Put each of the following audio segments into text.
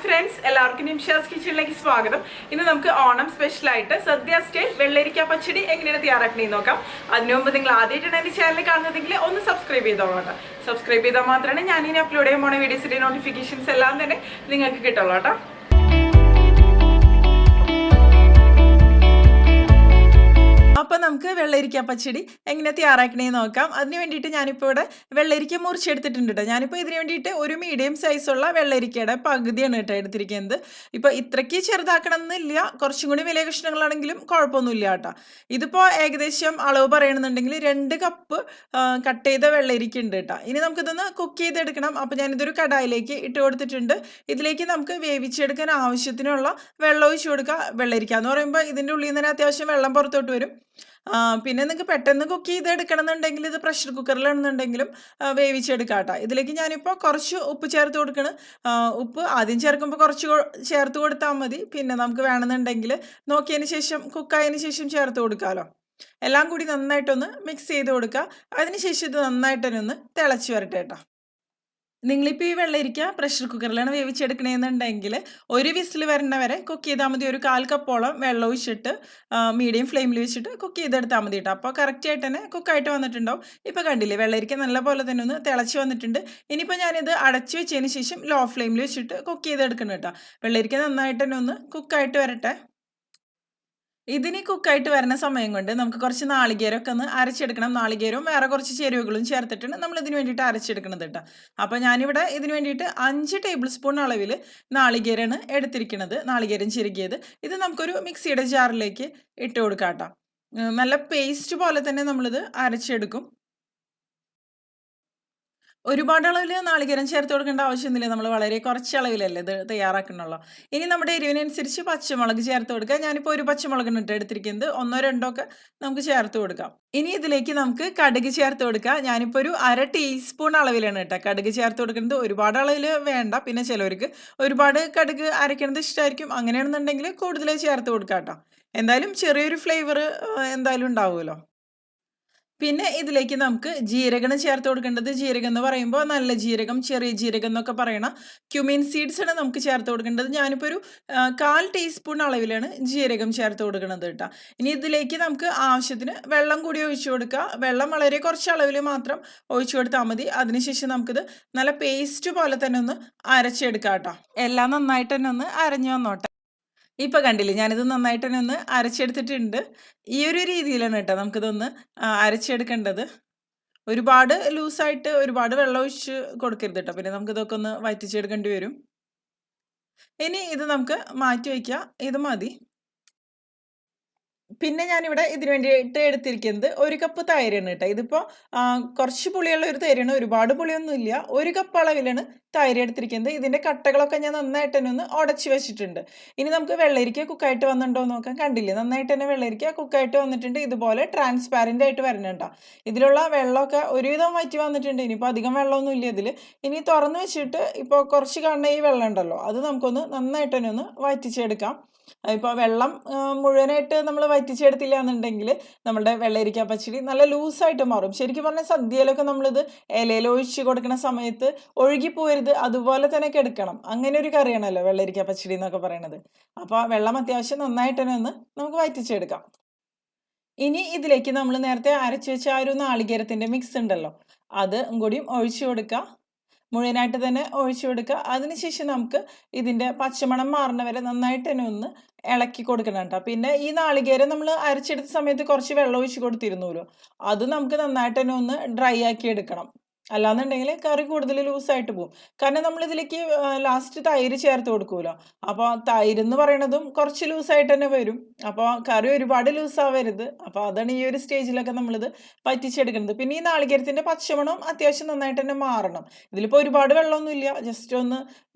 Friends, എല്ലാവർക്കും നിംഷാസ് കിച്ചണിലേക്ക് സ്വാഗതം. ഇന്ന് നമുക്ക് ഓണം സ്പെഷ്യലായിട്ട് സദ്യ സ്റ്റൈൽ വെള്ളരിക്ക പച്ചടി എങ്ങനെയാണ് തയ്യാറാക്കണമെന്ന് നോക്കാം. അതിനു മുമ്പ് നിങ്ങൾ ആദ്യമായിട്ടാണ് എൻ്റെ ചാനൽ കാണുന്നതെങ്കിൽ ഒന്ന് സബ്സ്ക്രൈബ് ചെയ്തോളാം. സബ്സ്ക്രൈബ് ചെയ്താൽ മാത്രമേ ഞാൻ ഇനി അപ്ലോഡ് ചെയ്യാൻ പോണ വീഡിയോസിൻ്റെ നോട്ടിഫിക്കേഷൻസ് എല്ലാം തന്നെ നിങ്ങൾക്ക് കിട്ടുള്ളൂ കേട്ടോ. അപ്പോൾ നമുക്ക് വെള്ളരിക്ക പച്ചടി എങ്ങനെ തയ്യാറാക്കണേന്ന് നോക്കാം. അതിന് വേണ്ടിയിട്ട് ഞാനിപ്പോൾ ഇവിടെ വെള്ളരിക്ക മുറിച്ചെടുത്തിട്ടുണ്ട് കേട്ടോ. ഞാനിപ്പോൾ ഇതിന് വേണ്ടിയിട്ട് ഒരു മീഡിയം സൈസുള്ള വെള്ളരിക്കയുടെ പകുതിയാണ് കേട്ടോ എടുത്തിരിക്കുന്നത്. ഇപ്പോൾ ഇത്രയ്ക്ക് ചെറുതാക്കണം എന്നില്ല, കുറച്ചും കൂടി വലിയ കഷ്ണങ്ങളാണെങ്കിലും കുഴപ്പമൊന്നുമില്ല കേട്ടോ. ഇതിപ്പോൾ ഏകദേശം അളവ് പറയണമെന്നുണ്ടെങ്കിൽ 2 കപ്പ് കട്ട് ചെയ്ത വെള്ളരിക്ക ഉണ്ട് കേട്ടോ. ഇനി നമുക്കിതൊന്ന് കുക്ക് ചെയ്തെടുക്കണം. അപ്പോൾ ഞാനിതൊരു കടായിലേക്ക് ഇട്ട് കൊടുത്തിട്ടുണ്ട്. ഇതിലേക്ക് നമുക്ക് വേവിച്ചെടുക്കാൻ ആവശ്യത്തിനുള്ള വെള്ളം ഒഴിച്ച് കൊടുക്കുക. വെള്ളരിക്ക എന്ന് പറയുമ്പോൾ ഇതിൻ്റെ ഉള്ളിൽ നിന്ന് തന്നെ അത്യാവശ്യം വെള്ളം പുറത്തോട്ട് വരും. പിന്നെ നിങ്ങൾക്ക് പെട്ടെന്ന് കുക്ക് ചെയ്തെടുക്കണം എന്നുണ്ടെങ്കിൽ ഇത് പ്രഷർ കുക്കറിലാണെന്നുണ്ടെങ്കിലും വേവിച്ചെടുക്കാം കേട്ടോ. ഇതിലേക്ക് ഞാനിപ്പോൾ കുറച്ച് ഉപ്പ് ചേർത്ത് കൊടുക്കണം. ഉപ്പ് ആദ്യം ചേർക്കുമ്പോൾ കുറച്ച് ചേർത്ത് കൊടുത്താൽ മതി. പിന്നെ നമുക്ക് വേണമെന്നുണ്ടെങ്കിൽ നോക്കിയതിന് ശേഷം കുക്കായതിന് ശേഷം ചേർത്ത് കൊടുക്കാമല്ലോ. എല്ലാം കൂടി നന്നായിട്ടൊന്ന് മിക്സ് ചെയ്ത് കൊടുക്കുക. അതിനുശേഷം ഇത് നന്നായിട്ട് തന്നെ ഒന്ന് തിളച്ച് വരട്ടെ കേട്ടോ. നിങ്ങളിപ്പോൾ ഈ വെള്ളരിക്ക പ്രഷർ കുക്കറിലാണ് വേവിച്ചെടുക്കണമെന്നുണ്ടെങ്കിൽ ഒരു വിസിൽ വരണ വരെ കുക്ക് ചെയ്താൽ മതി. ഒരു 1/4 കപ്പോളം വെള്ളം ഒഴിച്ചിട്ട് മീഡിയം ഫ്ലെയിമിൽ വെച്ചിട്ട് കുക്ക് ചെയ്തെടുത്താൽ മതി കേട്ടോ. അപ്പോൾ കറക്റ്റായിട്ട് തന്നെ കുക്കായിട്ട് വന്നിട്ടുണ്ടാവും. ഇപ്പോൾ കണ്ടില്ലേ, വെള്ളരിക്ക നല്ല പോലെ തന്നെ ഒന്ന് തിളച്ച് വന്നിട്ടുണ്ട്. ഇനിയിപ്പോൾ ഞാനിത് അടച്ച് വെച്ചതിന് ശേഷം ലോ ഫ്ലെയിമിൽ വെച്ചിട്ട് കുക്ക് ചെയ്തെടുക്കണം കേട്ടോ. വെള്ളരിക്ക നന്നായിട്ട് തന്നെ ഒന്ന് കുക്കായിട്ട് വരട്ടെ. ഇതിന് കുക്കായിട്ട് വരുന്ന സമയം കൊണ്ട് നമുക്ക് കുറച്ച് നാളികേരമൊക്കെ ഒന്ന് അരച്ചെടുക്കണം. നാളികേരവും വേറെ കുറച്ച് ചേരുവകളും ചേർത്തിട്ടാണ് നമ്മൾ ഇതിന് വേണ്ടിയിട്ട് അരച്ചെടുക്കുന്നത് കേട്ടോ. അപ്പോൾ ഞാനിവിടെ ഇതിന് വേണ്ടിയിട്ട് 5 ടേബിൾ സ്പൂൺ അളവിൽ നാളികേരമാണ് എടുത്തിരിക്കുന്നത്. നാളികേരം ചിരകിയത്. ഇത് നമുക്കൊരു മിക്സിയുടെ ജാറിലേക്ക് ഇട്ട് കൊടുക്കാം കേട്ടോ. നല്ല പേസ്റ്റ് പോലെ തന്നെ നമ്മളിത് അരച്ചെടുക്കും. ഒരുപാട് അളവിൽ നാളികേരം ചേർത്ത് കൊടുക്കേണ്ട ആവശ്യമൊന്നുമില്ല. നമ്മൾ വളരെ കുറച്ച് അളവിലല്ലേ ഇത് തയ്യാറാക്കണുള്ളൂ. ഇനി നമ്മുടെ എരിവിനനുസരിച്ച് പച്ചമുളക് ചേർത്ത് കൊടുക്കുക. ഞാനിപ്പോൾ ഒരു പച്ചമുളകാണ് ഇട്ട് എടുത്തിരിക്കുന്നത്. 1 2 ഒക്കെ നമുക്ക് ചേർത്ത് കൊടുക്കാം. ഇനി ഇതിലേക്ക് നമുക്ക് കടുക് ചേർത്ത് കൊടുക്കാം. ഞാനിപ്പോൾ ഒരു 1/2 ടീസ്പൂൺ അളവിലാണ് കേട്ടോ കടുക് ചേർത്ത് കൊടുക്കുന്നത്. ഒരുപാട് അളവിൽ വേണ്ട. പിന്നെ ചിലവർക്ക് ഒരുപാട് കടുക് അരയ്ക്കുന്നത് ഇഷ്ടമായിരിക്കും. അങ്ങനെയാണെന്നുണ്ടെങ്കിൽ കൂടുതൽ ചേർത്ത് കൊടുക്കാം കേട്ടോ. എന്തായാലും ചെറിയൊരു ഫ്ലേവർ എന്തായാലും ഉണ്ടാവുമല്ലോ. പിന്നെ ഇതിലേക്ക് നമുക്ക് ജീരകമാണ് ചേർത്ത് കൊടുക്കേണ്ടത്. ജീരകം എന്ന് പറയുമ്പോൾ നല്ല ജീരകം, ചെറിയ ജീരകം എന്നൊക്കെ പറയണം. ക്യുമിൻ സീഡ്സ് ആണ് നമുക്ക് ചേർത്ത് കൊടുക്കേണ്ടത്. ഞാനിപ്പോൾ ഒരു 1/4 ടീസ്പൂൺ അളവിലാണ് ജീരകം ചേർത്ത് കൊടുക്കുന്നത് കേട്ടോ. ഇനി ഇതിലേക്ക് നമുക്ക് ആവശ്യത്തിന് വെള്ളം കൂടി ഒഴിച്ചു കൊടുക്കുക. വെള്ളം വളരെ കുറച്ച് അളവിൽ മാത്രം ഒഴിച്ചു കൊടുത്താൽ മതി. അതിനുശേഷം നമുക്കിത് നല്ല പേസ്റ്റ് പോലെ തന്നെ ഒന്ന് അരച്ചെടുക്കാം കേട്ടോ. എല്ലാം നന്നായിട്ട് തന്നെ ഒന്ന് അരഞ്ഞു വന്നോട്ടെ. ഇപ്പോൾ കണ്ടില്ലേ, ഞാനിത് നന്നായിട്ട് തന്നെ ഒന്ന് അരച്ചെടുത്തിട്ടുണ്ട്. ഈ ഒരു രീതിയിലാണ് കേട്ടോ നമുക്കിതൊന്ന് അരച്ചെടുക്കേണ്ടത്. ഒരുപാട് ലൂസായിട്ട് ഒരുപാട് വെള്ളം ഒഴിച്ച് കൊടുക്കരുത് കേട്ടോ. പിന്നെ നമുക്കിതൊക്കെ ഒന്ന് വറ്റിച്ചെടുക്കേണ്ടി വരും. ഇനി ഇത് നമുക്ക് മാറ്റി വയ്ക്കാം. ഇത് മതി. പിന്നെ ഞാനിവിടെ ഇതിന് വേണ്ടിയിട്ട് എടുത്തിരിക്കുന്നത് 1 കപ്പ് തൈരാണ് കേട്ടോ. ഇതിപ്പോൾ കുറച്ച് പുളിയുള്ള ഒരു തൈരാണ്. ഒരുപാട് പുളിയൊന്നുമില്ല. 1 കപ്പ് അളവിലാണ് തൈര് എടുത്തിരിക്കുന്നത്. ഇതിൻ്റെ കട്ടകളൊക്കെ ഞാൻ നന്നായിട്ട് തന്നെ ഒന്ന് ഉടച്ച് വെച്ചിട്ടുണ്ട്. ഇനി നമുക്ക് വെള്ളരിക്ക കുക്കായിട്ട് വന്നിട്ടുണ്ടോ എന്ന് നോക്കാം. കണ്ടില്ലേ, നന്നായിട്ട് തന്നെ വെള്ളരിക്ക കുക്കായിട്ട് വന്നിട്ടുണ്ട്. ഇതുപോലെ ട്രാൻസ്പാരൻ്റ് ആയിട്ട് വരണുണ്ടോ. ഇതിലുള്ള വെള്ളമൊക്കെ ഒരുവിധം വറ്റി വന്നിട്ടുണ്ട്. ഇനിയിപ്പോൾ അധികം വെള്ളമൊന്നും ഇല്ല ഇതിൽ. ഇനി തുറന്ന് വെച്ചിട്ട് ഇപ്പോൾ കുറച്ച് കാണുന്ന ഈ വെള്ളം ഉണ്ടല്ലോ, അത് നമുക്കൊന്ന് നന്നായിട്ട് തന്നെ ഒന്ന് വറ്റിച്ചെടുക്കാം. ഇപ്പോൾ വെള്ളം മുഴുവനായിട്ട് നമ്മൾ വറ്റിച്ചെടുത്തില്ല എന്നുണ്ടെങ്കിൽ നമ്മുടെ വെള്ളരിക്ക പച്ചടി നല്ല ലൂസായിട്ട് മാറും. ശരിക്കും പറഞ്ഞാൽ സദ്യയിലൊക്കെ നമ്മളിത് ഇലയിൽ ഒഴിച്ച് കൊടുക്കുന്ന സമയത്ത് ഒഴുകിപ്പോരുത്, അതുപോലെ തന്നെ എടുക്കണം. അങ്ങനെ ഒരു കറിയാണല്ലോ വെള്ളരിക്ക പച്ചടി എന്നൊക്കെ പറയണത്. അപ്പോൾ വെള്ളം അത്യാവശ്യം നന്നായിട്ട് തന്നെ ഒന്ന് നമുക്ക് വറ്റിച്ചെടുക്കാം. ഇനി ഇതിലേക്ക് നമ്മൾ നേരത്തെ അരച്ച് വെച്ച ആ ഒരു നാളികേരത്തിൻ്റെ മിക്സ് ഉണ്ടല്ലോ, അത് കൂടിയും ഒഴിച്ചു കൊടുക്കുക. മുഴുവനായിട്ട് തന്നെ ഒഴിച്ചു കൊടുക്കുക. അതിനുശേഷം നമുക്ക് ഇതിൻ്റെ പച്ചമണം മാറുന്ന വരെ നന്നായിട്ട് തന്നെ ഒന്ന് ഇളക്കി കൊടുക്കണം കേട്ടോ. പിന്നെ ഈ നാളികേരം നമ്മൾ അരച്ചെടുത്ത സമയത്ത് കുറച്ച് വെള്ളം ഒഴിച്ച് കൊടുത്തിരുന്നല്ലോ, അത് നമുക്ക് നന്നായിട്ട് തന്നെ ഒന്ന് ഡ്രൈ ആക്കി എടുക്കണം. അല്ലാന്നുണ്ടെങ്കിൽ കറി കൂടുതൽ ലൂസായിട്ട് പോകും. കാരണം നമ്മളിതിലേക്ക് ലാസ്റ്റ് തൈര് ചേർത്ത് കൊടുക്കുമല്ലോ. അപ്പോൾ തൈര് എന്ന് പറയണതും കുറച്ച് ലൂസായിട്ട് തന്നെ വരും. അപ്പോൾ കറി ഒരുപാട് ലൂസാവരുത്. അപ്പോൾ അതാണ് ഈ ഒരു സ്റ്റേജിലൊക്കെ നമ്മളിത് പറ്റിച്ചെടുക്കുന്നത്. പിന്നെ ഈ നാളികേരത്തിൻ്റെ പച്ചമണം അത്യാവശ്യം നന്നായിട്ട് തന്നെ മാറണം. ഇതിലിപ്പോൾ ഒരുപാട് വെള്ളമൊന്നുമില്ല. ജസ്റ്റ് ഒന്ന്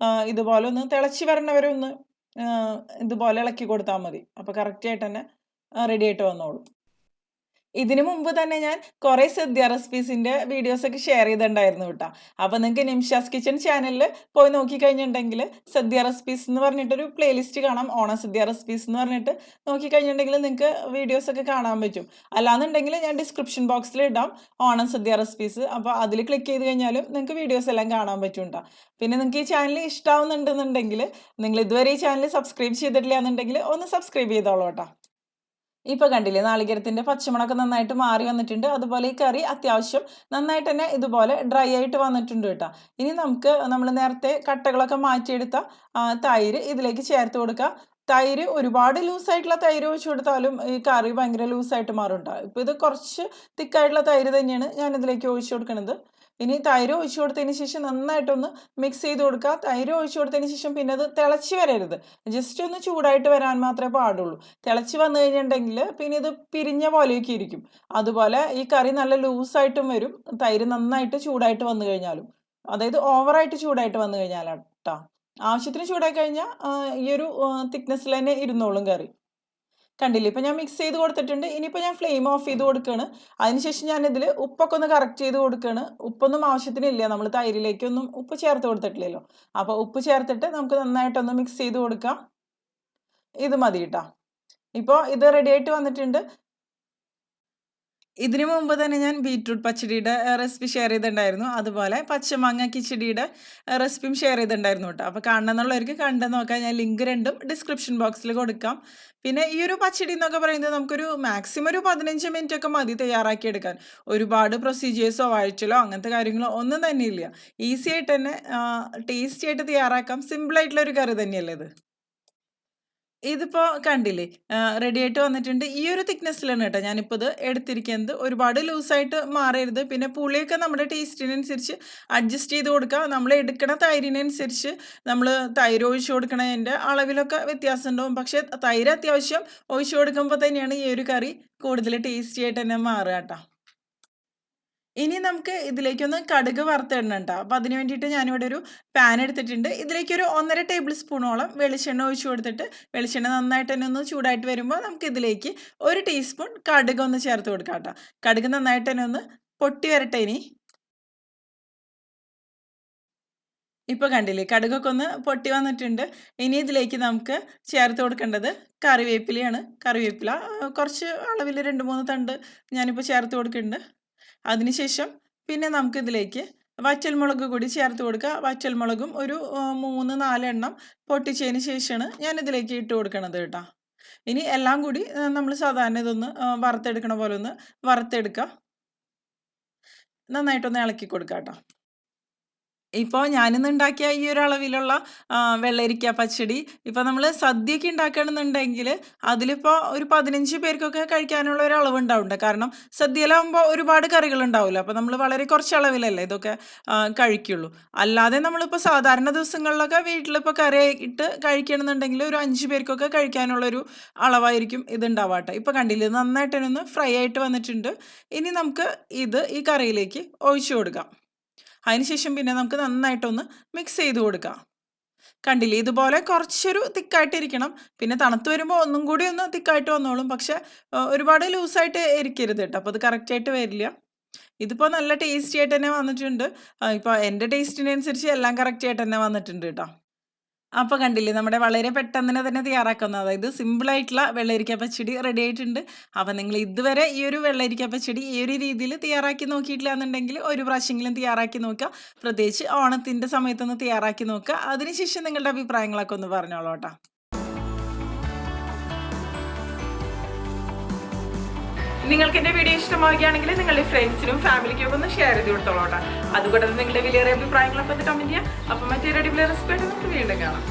ഇതുപോലെ ഒന്ന് തിളച്ച് വരണവരെ ഒന്ന് ഇതുപോലെ ഇളക്കി കൊടുത്താൽ മതി. അപ്പോൾ കറക്റ്റായിട്ട് തന്നെ റെഡി ആയിട്ട് വന്നോളൂ. ഇതിന് മുമ്പ് തന്നെ ഞാൻ കുറേ സദ്യ റെസിപ്പീസിന്റെ വീഡിയോസ് ഒക്കെ ഷെയർ ചെയ്തിട്ടുണ്ടായിരുന്നു കേട്ടോ. അപ്പോൾ നിങ്ങൾക്ക് നിംഷാസ് കിച്ചൺ ചാനലിൽ പോയി നോക്കിക്കഴിഞ്ഞിട്ടുണ്ടെങ്കിൽ സദ്യ റെസിപ്പീസ് എന്ന് പറഞ്ഞിട്ടൊരു പ്ലേലിസ്റ്റ് കാണാം. ഓണ സദ്യ റെസിപ്പീസ് എന്ന് പറഞ്ഞിട്ട് നോക്കിക്കഴിഞ്ഞിട്ടുണ്ടെങ്കിൽ നിങ്ങൾക്ക് വീഡിയോസ് ഒക്കെ കാണാൻ പറ്റും. അല്ലാന്നുണ്ടെങ്കിൽ ഞാൻ ഡിസ്ക്രിപ്ഷൻ ബോക്സിൽ ഇടാം ഓണം സദ്യ റെസിപ്പീസ്. അപ്പോൾ അതിൽ ക്ലിക്ക് ചെയ്ത് കഴിഞ്ഞാലും നിങ്ങൾക്ക് വീഡിയോസ് എല്ലാം കാണാൻ പറ്റും കേട്ടോ. പിന്നെ നിങ്ങൾക്ക് ഈ ചാനൽ ഇഷ്ടമാവുന്നുണ്ടെന്നുണ്ടെങ്കിൽ നിങ്ങൾ ഇതുവരെ ഈ ചാനൽ സബ്സ്ക്രൈബ് ചെയ്തിട്ടില്ല എന്നുണ്ടെങ്കിൽ ഒന്ന് സബ്സ്ക്രൈബ് ചെയ്തോളൂ കേട്ടോ. ഇപ്പൊ കണ്ടില്ലേ, നാളികേരത്തിന്റെ പച്ചമണമൊക്കെ നന്നായിട്ട് മാറി വന്നിട്ടുണ്ട്. അതുപോലെ ഈ കറി അത്യാവശ്യം നന്നായിട്ട് തന്നെ ഇതുപോലെ ഡ്രൈ ആയിട്ട് വന്നിട്ടുണ്ട് കേട്ടോ. ഇനി നമുക്ക് നമ്മൾ നേരത്തെ കട്ടകളൊക്കെ മാറ്റിയെടുത്ത തൈര് ഇതിലേക്ക് ചേർത്ത് കൊടുക്കുക. തൈര് ഒരുപാട് ലൂസായിട്ടുള്ള തൈര് ഒഴിച്ചു കൊടുത്താലും ഈ കറി ഭയങ്കര ലൂസായിട്ട് മാറും കേട്ടോ. ഇപ്പൊ ഇത് കുറച്ച് തിക്കായിട്ടുള്ള തൈര് തന്നെയാണ് ഞാൻ ഇതിലേക്ക് ഒഴിച്ചു കൊടുക്കുന്നത്. ഇനി തൈര് ഒഴിച്ചു കൊടുത്തതിന് ശേഷം നന്നായിട്ടൊന്ന് മിക്സ് ചെയ്ത് കൊടുക്കുക. തൈര് ഒഴിച്ചു കൊടുത്തതിന് ശേഷം പിന്നെ അത് തിളച്ച് വരരുത്, ജസ്റ്റ് ഒന്ന് ചൂടായിട്ട് വരാൻ മാത്രമേ പാടുള്ളൂ. തിളച്ച് വന്നു കഴിഞ്ഞിട്ടുണ്ടെങ്കിൽ പിന്നെ ഇത് പിരിഞ്ഞ പോലെയൊക്കെ ഇരിക്കും. അതുപോലെ ഈ കറി നല്ല ലൂസായിട്ടും വരും തൈര് നന്നായിട്ട് ചൂടായിട്ട് വന്നു കഴിഞ്ഞാലും. അതായത് ഓവറായിട്ട് ചൂടായിട്ട് വന്നു കഴിഞ്ഞാലാണ് കേട്ടോ. ആവശ്യത്തിന് ചൂടായി കഴിഞ്ഞാൽ ഈ ഒരു തിക്നെസ്സിൽ തന്നെ ഇരുന്നോളും കറി. കണ്ടില്ലേ, ഇപ്പം ഞാൻ മിക്സ് ചെയ്ത് കൊടുത്തിട്ടുണ്ട്. ഇനിയിപ്പോൾ ഞാൻ ഫ്ലെയിം ഓഫ് ചെയ്ത് കൊടുക്കുകയാണ്. അതിനുശേഷം ഞാൻ ഇതിൽ ഉപ്പൊക്കെ ഒന്ന് കറക്റ്റ് ചെയ്ത് കൊടുക്കുകയാണ്. ഉപ്പൊന്നും ആവശ്യത്തിനില്ല, നമ്മൾ തൈരിലേക്കൊന്നും ഉപ്പ് ചേർത്ത് കൊടുത്തിട്ടില്ലല്ലോ. അപ്പോൾ ഉപ്പ് ചേർത്തിട്ട് നമുക്ക് നന്നായിട്ടൊന്ന് മിക്സ് ചെയ്ത് കൊടുക്കാം. ഇത് മതി കേട്ടോ. ഇപ്പോൾ ഇത് റെഡി ആയിട്ട് വന്നിട്ടുണ്ട്. ഇതിനു മുമ്പ് തന്നെ ഞാൻ ബീറ്റ്റൂട്ട് പച്ചടിയുടെ റെസിപ്പി ഷെയർ ചെയ്തിട്ടുണ്ടായിരുന്നു. അതുപോലെ പച്ചമാങ്ങ കിച്ചടിയുടെ റെസിപ്പിയും ഷെയർ ചെയ്തിട്ടുണ്ടായിരുന്നു കേട്ടോ. അപ്പോൾ കാണണമെന്നുള്ളവർക്ക് കണ്ടു നോക്കാം. ഞാൻ ലിങ്ക് രണ്ടും ഡിസ്ക്രിപ്ഷൻ ബോക്സിൽ കൊടുക്കാം. പിന്നെ ഈ ഒരു പച്ചടി എന്നൊക്കെ പറയുന്നത് നമുക്കൊരു മാക്സിമം ഒരു 15 മിനിറ്റ് ഒക്കെ മതി തയ്യാറാക്കിയെടുക്കാൻ. ഒരുപാട് പ്രൊസീജിയേഴ്സോ വഴറ്റലോ അങ്ങനത്തെ കാര്യങ്ങളോ ഒന്നും തന്നെ ഇല്ല. ഈസി ആയിട്ട് തന്നെ ടേസ്റ്റി ആയിട്ട് തയ്യാറാക്കാം. സിമ്പിളായിട്ടുള്ള ഒരു കറി തന്നെയല്ലേ ഇത്. ഇതിപ്പോ കണ്ടില്ലേ, റെഡി ആയിട്ട് വന്നിട്ടുണ്ട്. ഈ ഒരു തിക്നെസ്സിലാണ് കേട്ടോ ഞാനിപ്പോൾ ഇത് എടുത്തിരിക്കുന്നത്. ഒരുപാട് ലൂസായിട്ട് മാറരുത്. പിന്നെ പുളിയൊക്കെ നമ്മുടെ ടേസ്റ്റിനനുസരിച്ച് അഡ്ജസ്റ്റ് ചെയ്ത് കൊടുക്കുക. നമ്മൾ എടുക്കണ തൈരിനനുസരിച്ച് നമ്മൾ തൈര് ഒഴിച്ചു കൊടുക്കണതിൻ്റെ അളവിലൊക്കെ വ്യത്യാസം ഉണ്ടാവും. പക്ഷേ തൈര് അത്യാവശ്യം ഒഴിച്ചു കൊടുക്കുമ്പോൾ തന്നെയാണ് ഈ ഒരു കറി കൂടുതൽ ടേസ്റ്റി ആയിട്ട് തന്നെ മാറുക കേട്ടോ. ഇനി നമുക്ക് ഇതിലേക്കൊന്ന് കടുക് വറുത്തിടണം കേട്ടോ. അപ്പോൾ അതിന് വേണ്ടിയിട്ട് ഞാനിവിടെ ഒരു പാൻ എടുത്തിട്ടുണ്ട്. ഇതിലേക്കൊരു 1.5 ടേബിൾ സ്പൂണോളം വെളിച്ചെണ്ണ ഒഴിച്ചു കൊടുത്തിട്ട് വെളിച്ചെണ്ണ നന്നായിട്ട് തന്നെ ഒന്ന് ചൂടായിട്ട് വരുമ്പോൾ നമുക്ക് ഇതിലേക്ക് 1 ടീസ്പൂൺ കടുക് ഒന്ന് ചേർത്ത് കൊടുക്കാം കേട്ടോ. കടുക് നന്നായിട്ട് തന്നെ ഒന്ന് പൊട്ടി വരട്ടെ. ഇപ്പോൾ കണ്ടില്ലേ, കടുകൊക്കെ ഒന്ന് പൊട്ടി വന്നിട്ടുണ്ട്. ഇനി ഇതിലേക്ക് നമുക്ക് ചേർത്ത് കൊടുക്കേണ്ടത് കറിവേപ്പിലയാണ്. കറിവേപ്പില കുറച്ച് അളവിൽ 2-3 തണ്ട് ഞാനിപ്പോൾ ചേർത്ത് കൊടുക്കുന്നുണ്ട്. അതിനുശേഷം പിന്നെ നമുക്കിതിലേക്ക് വറ്റൽമുളക് കൂടി ചേർത്ത് കൊടുക്കുക. വറ്റൽമുളകും ഒരു 3-4 എണ്ണം പൊട്ടിച്ചതിന് ശേഷമാണ് ഞാനിതിലേക്ക് ഇട്ട് കൊടുക്കണത് കേട്ടോ. ഇനി എല്ലാം കൂടി നമ്മൾ സാധാരണ ഇതൊന്ന് വറുത്തെടുക്കണ പോലെ ഒന്ന് വറുത്തെടുക്കുക. നന്നായിട്ടൊന്ന് ഇളക്കി കൊടുക്കുക കേട്ടോ. ഇപ്പോൾ ഞാനിന്ന് ഉണ്ടാക്കിയ ഈ ഒരു അളവിലുള്ള വെള്ളരിക്ക പച്ചടി ഇപ്പോൾ നമ്മൾ സദ്യക്ക് ഉണ്ടാക്കുകയാണെന്നുണ്ടെങ്കിൽ അതിലിപ്പോൾ ഒരു 15 പേർക്കൊക്കെ കഴിക്കാനുള്ള ഒരു അളവുണ്ടാവുന്നുണ്ട്. കാരണം സദ്യയിലാകുമ്പോൾ ഒരുപാട് കറികൾ ഉണ്ടാവില്ല. അപ്പോൾ നമ്മൾ വളരെ കുറച്ച് അളവിലല്ലേ ഇതൊക്കെ കഴിക്കുള്ളൂ. അല്ലാതെ നമ്മളിപ്പോൾ സാധാരണ ദിവസങ്ങളിലൊക്കെ വീട്ടിലിപ്പോൾ കറി ഇട്ട് കഴിക്കണമെന്നുണ്ടെങ്കിൽ ഒരു 5 പേർക്കൊക്കെ കഴിക്കാനുള്ളൊരു അളവായിരിക്കും ഇത് ഉണ്ടാവാട്ടെ. ഇപ്പോൾ കണ്ടില്ലേ, നന്നായിട്ട് തന്നെ ഫ്രൈ ആയിട്ട് വന്നിട്ടുണ്ട്. ഇനി നമുക്ക് ഈ കറിയിലേക്ക് ഒഴിച്ചു കൊടുക്കാം. അതിനുശേഷം പിന്നെ നമുക്ക് നന്നായിട്ടൊന്ന് മിക്സ് ചെയ്ത് കൊടുക്കാം. കണ്ടില്ലേ, ഇതുപോലെ കുറച്ചൊരു തിക്കായിട്ടിരിക്കണം. പിന്നെ തണുത്ത് വരുമ്പോൾ ഒന്നും കൂടി ഒന്ന് തിക്കായിട്ട് വന്നോളും. പക്ഷെ ഒരുപാട് ലൂസായിട്ട് ഇരിക്കരുത് കേട്ടോ. അപ്പോൾ അത് കറക്റ്റായിട്ട് വരില്ല. ഇതിപ്പോൾ നല്ല ടേസ്റ്റി ആയിട്ട് തന്നെ വന്നിട്ടുണ്ട്. ഇപ്പോൾ എൻ്റെ ടേസ്റ്റിനനുസരിച്ച് എല്ലാം കറക്റ്റായിട്ട് തന്നെ വന്നിട്ടുണ്ട് കേട്ടോ. അപ്പോൾ കണ്ടില്ലേ, നമ്മുടെ വളരെ പെട്ടെന്ന് തന്നെ തയ്യാറാക്കുന്ന, അതായത് സിമ്പിളായിട്ടുള്ള വെള്ളരിക്ക പച്ചടി റെഡി ആയിട്ടുണ്ട്. അപ്പോൾ നിങ്ങൾ ഇതുവരെ ഈ ഒരു വെള്ളരിക്ക പച്ചടി ഈ ഒരു രീതിയിൽ തയ്യാറാക്കി നോക്കിയിട്ടില്ല എന്നുണ്ടെങ്കിൽ ഒരു പ്രാവശ്യമെങ്കിലും തയ്യാറാക്കി നോക്കുക. പ്രത്യേകിച്ച് ഓണത്തിൻ്റെ സമയത്തൊന്ന് തയ്യാറാക്കി നോക്കുക. അതിനുശേഷം നിങ്ങളുടെ അഭിപ്രായങ്ങളൊക്കെ ഒന്ന് പറഞ്ഞോളൂ കേട്ടോ. നിങ്ങൾക്ക് എൻ്റെ വീഡിയോ ഇഷ്ടമാവുകയാണെങ്കിൽ നിങ്ങളുടെ ഫ്രണ്ട്സിനും ഫാമിലിക്കും ഒക്കെ ഒന്ന് ഷെയർ ചെയ്ത് കൊടുത്തോളൂ കേട്ടോ. അതുകൂടാതെ നിങ്ങളുടെ വലിയ അഭിപ്രായങ്ങളൊക്കെ ഒന്ന് കമൻറ്റ് ചെയ്യാം. അപ്പം മറ്റൊരു അടിപൊളി റെസിപ്പി ആയിട്ട് നമുക്ക് വീണ്ടും കാണാം.